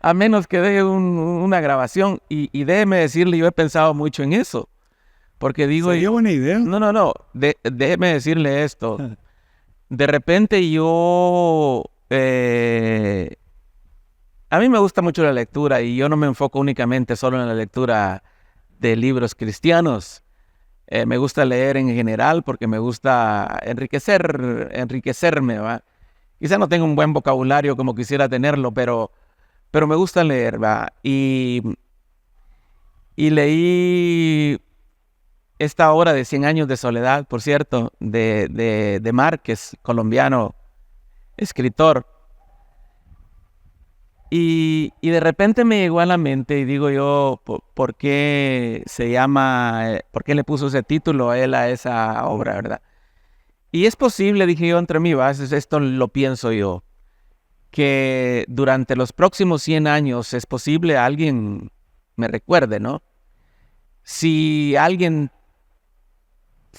a menos que deje una grabación. Y déjeme decirle, yo he pensado mucho en eso. Porque digo... Sería buena idea. No. Déjeme decirle esto. De repente yo... a mí me gusta mucho la lectura y yo no me enfoco únicamente solo en la lectura de libros cristianos. Me gusta leer en general porque me gusta enriquecerme, ¿va? Quizá no tengo un buen vocabulario como quisiera tenerlo, pero pero me gusta leer, ¿va? Y leí esta obra de 100 años de soledad, por cierto, de Márquez, colombiano, escritor. Y de repente me llegó a la mente y digo yo, ¿por qué se llama, por qué le puso ese título a él a esa obra, verdad? Y es posible, dije yo entre mí, esto lo pienso yo, que durante los próximos 100 años es posible alguien me recuerde, ¿no? Si el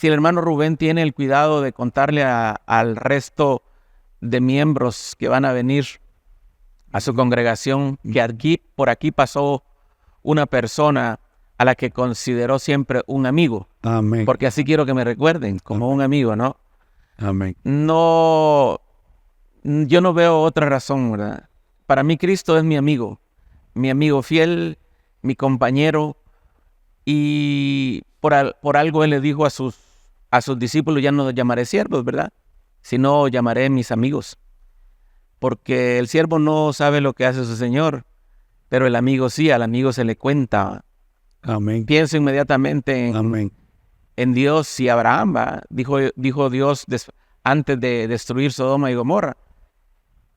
hermano Rubén tiene el cuidado de contarle al resto de miembros que van a venir a su congregación, que por aquí pasó una persona a la que consideró siempre un amigo. Amén. Porque así quiero que me recuerden, como un amigo, ¿no? Amén. No, yo no veo otra razón, ¿verdad? Para mí Cristo es mi amigo fiel, mi compañero, y por algo Él le dijo a sus discípulos, ya no los llamaré siervos, ¿verdad? Sino llamaré mis amigos. Porque el siervo no sabe lo que hace su señor, pero el amigo sí, al amigo se le cuenta. Amén. Pienso inmediatamente Amén. en Dios y Abraham, ¿va? Dijo Dios antes de destruir Sodoma y Gomorra,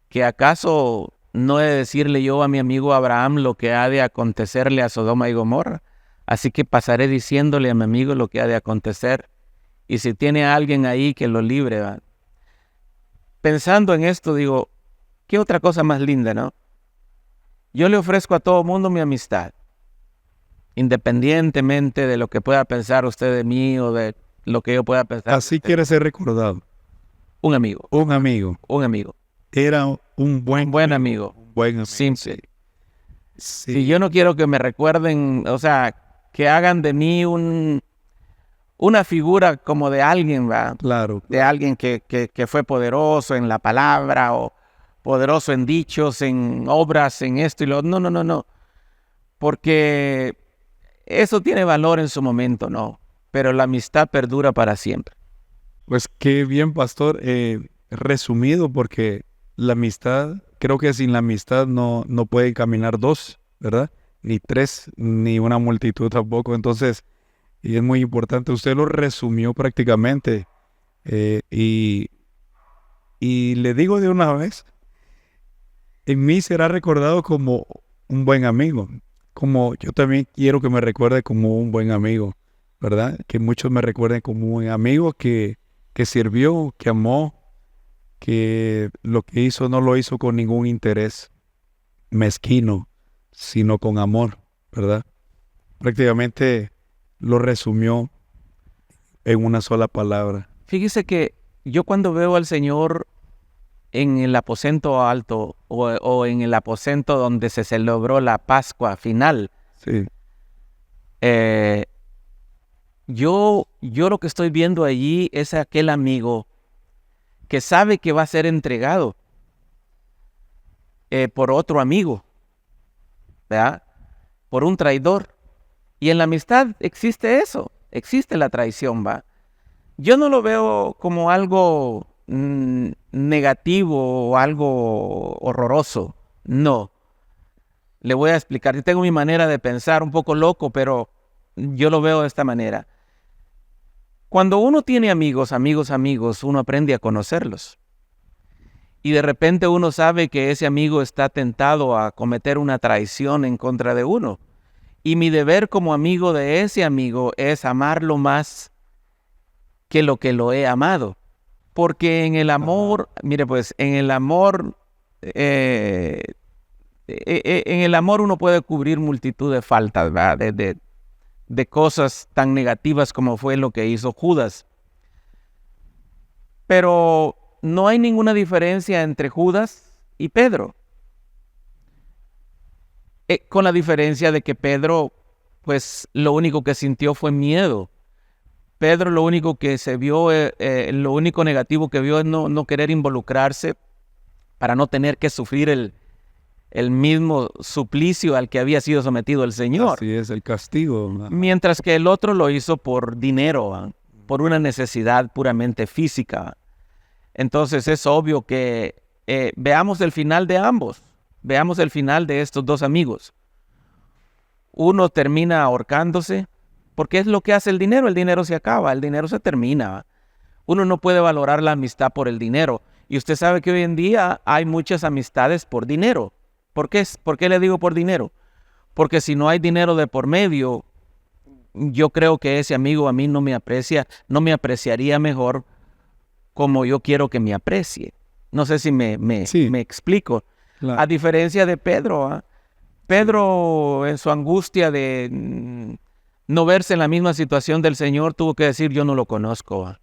que acaso no he de decirle yo a mi amigo Abraham lo que ha de acontecerle a Sodoma y Gomorra, así que pasaré diciéndole a mi amigo lo que ha de acontecer, y si tiene a alguien ahí que lo libre, ¿va? Pensando en esto, digo, ¿qué otra cosa más linda, no? Yo le ofrezco a todo mundo mi amistad, independientemente de lo que pueda pensar usted de mí o de lo que yo pueda pensar. Así quiere ser recordado. Un amigo. Un amigo. Un amigo. Era un buen amigo. Un buen amigo. Simple. Sí. Y yo no quiero que me recuerden, o sea, que hagan de mí una figura como de alguien, ¿va? Claro. De alguien que fue poderoso en la palabra o poderoso en dichos, en obras, en esto y lo otro. No. Porque eso tiene valor en su momento, ¿no? Pero la amistad perdura para siempre. Pues qué bien, pastor. Resumido, porque la amistad, creo que sin la amistad no pueden caminar dos, ¿verdad? Ni tres, ni una multitud tampoco. Entonces, y es muy importante. Usted lo resumió prácticamente. Y le digo de una vez, en mí será recordado como un buen amigo. Como yo también quiero que me recuerde como un buen amigo, ¿verdad? Que muchos me recuerden como un buen amigo que sirvió, que amó, que lo que hizo no lo hizo con ningún interés mezquino, sino con amor, ¿verdad? Prácticamente lo resumió en una sola palabra. Fíjese que yo cuando veo al Señor en el aposento alto o en el aposento donde se celebró la Pascua final, Sí. yo lo que estoy viendo allí es aquel amigo que sabe que va a ser entregado por otro amigo, ¿verdad? Por un traidor. Y en la amistad existe eso, existe la traición, ¿va? Yo no lo veo como algo negativo o algo horroroso, no. Le voy a explicar, yo tengo mi manera de pensar un poco loco, pero yo lo veo de esta manera. Cuando uno tiene amigos, uno aprende a conocerlos. Y de repente uno sabe que ese amigo está tentado a cometer una traición en contra de uno. Y mi deber como amigo de ese amigo es amarlo más que lo he amado. Porque en el amor, mire pues, en el amor uno puede cubrir multitud de faltas, ¿verdad? De cosas tan negativas como fue lo que hizo Judas. Pero no hay ninguna diferencia entre Judas y Pedro. Con la diferencia de que Pedro, pues lo único que sintió fue miedo. Pedro lo único que se vio, lo único negativo que vio es no querer involucrarse para no tener que sufrir el mismo suplicio al que había sido sometido el Señor. Así es, el castigo. Mientras que el otro lo hizo por dinero, por una necesidad puramente física. Entonces es obvio que veamos el final de ambos. Veamos el final de estos dos amigos. Uno termina ahorcándose, porque es lo que hace el dinero se acaba, el dinero se termina, ¿va? Uno no puede valorar la amistad por el dinero. Y usted sabe que hoy en día hay muchas amistades por dinero. ¿Por qué le digo por dinero? Porque si no hay dinero de por medio, yo creo que ese amigo a mí no me apreciaría mejor como yo quiero que me aprecie. No sé si me explico. Claro. A diferencia de Pedro, ¿ah? Pedro en su angustia de no verse en la misma situación del Señor tuvo que decir yo no lo conozco, ¿ah?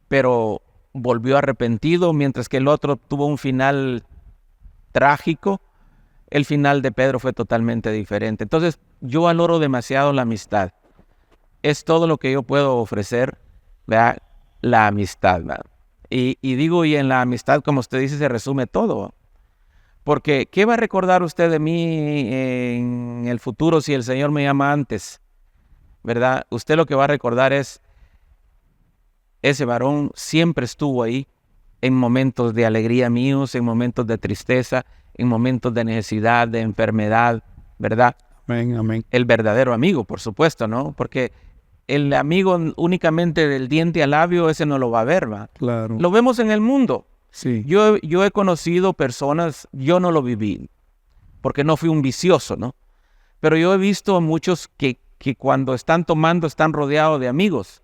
Pero volvió arrepentido, mientras que el otro tuvo un final trágico. El final de Pedro fue totalmente diferente. Entonces yo valoro demasiado la amistad. Es todo lo que yo puedo ofrecer, ¿verdad? La amistad, ¿verdad? Y en la amistad, como usted dice, se resume todo. Porque, ¿qué va a recordar usted de mí en el futuro si el Señor me llama antes? ¿Verdad? Usted lo que va a recordar es, ese varón siempre estuvo ahí, en momentos de alegría míos, en momentos de tristeza, en momentos de necesidad, de enfermedad, ¿verdad? Amén, amén. El verdadero amigo, por supuesto, ¿no? Porque el amigo únicamente del diente al labio, ese no lo va a ver, ¿va? Claro. Lo vemos en el mundo. Sí. Yo he conocido personas, yo no lo viví, porque no fui un vicioso, ¿no? Pero yo he visto a muchos que cuando están tomando están rodeados de amigos,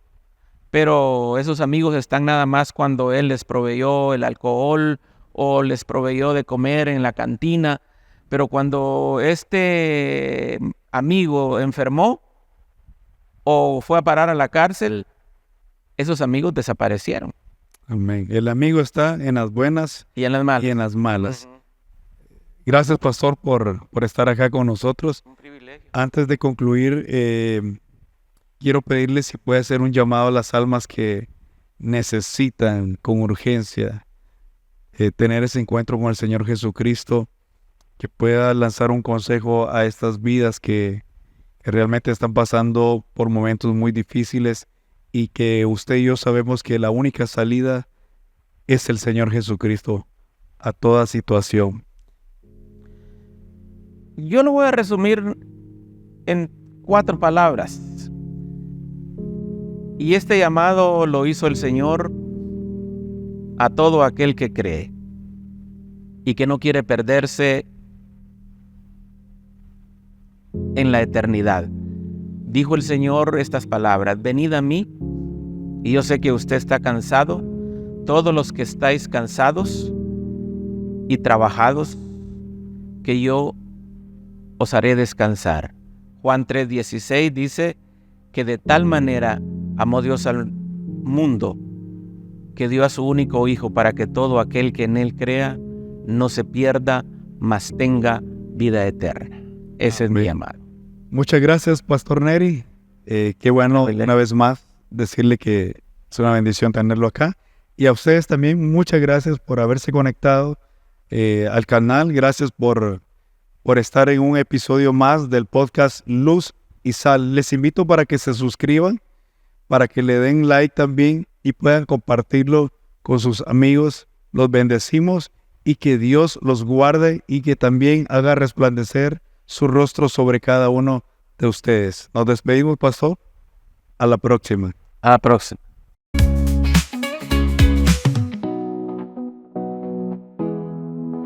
pero esos amigos están nada más cuando él les proveyó el alcohol o les proveyó de comer en la cantina, pero cuando este amigo enfermó o fue a parar a la cárcel, esos amigos desaparecieron. Amén. El amigo está en las buenas y en las malas. Y en las malas. Gracias, pastor, por estar acá con nosotros. Un privilegio. Antes de concluir, quiero pedirle si puede hacer un llamado a las almas que necesitan con urgencia tener ese encuentro con el Señor Jesucristo, que pueda lanzar un consejo a estas vidas que realmente están pasando por momentos muy difíciles y que usted y yo sabemos que la única salida es el Señor Jesucristo a toda situación. Yo lo voy a resumir en 4 palabras. Y este llamado lo hizo el Señor a todo aquel que cree y que no quiere perderse en la eternidad. Dijo el Señor estas palabras: venid a mí, y yo sé que usted está cansado, todos los que estáis cansados y trabajados, que yo os haré descansar. Juan 3:16 dice que de tal manera amó Dios al mundo que dio a su único Hijo para que todo aquel que en él crea no se pierda, mas tenga vida eterna. Ese Amén. Es mi llamado. Muchas gracias, Pastor Neri. Qué bueno una vez más decirle que es una bendición tenerlo acá. Y a ustedes también, muchas gracias por haberse conectado al canal. Gracias por estar en un episodio más del podcast Luz y Sal. Les invito para que se suscriban, para que le den like también y puedan compartirlo con sus amigos. Los bendecimos y que Dios los guarde y que también haga resplandecer su rostro sobre cada uno de ustedes. Nos despedimos, pastor. A la próxima. A la próxima.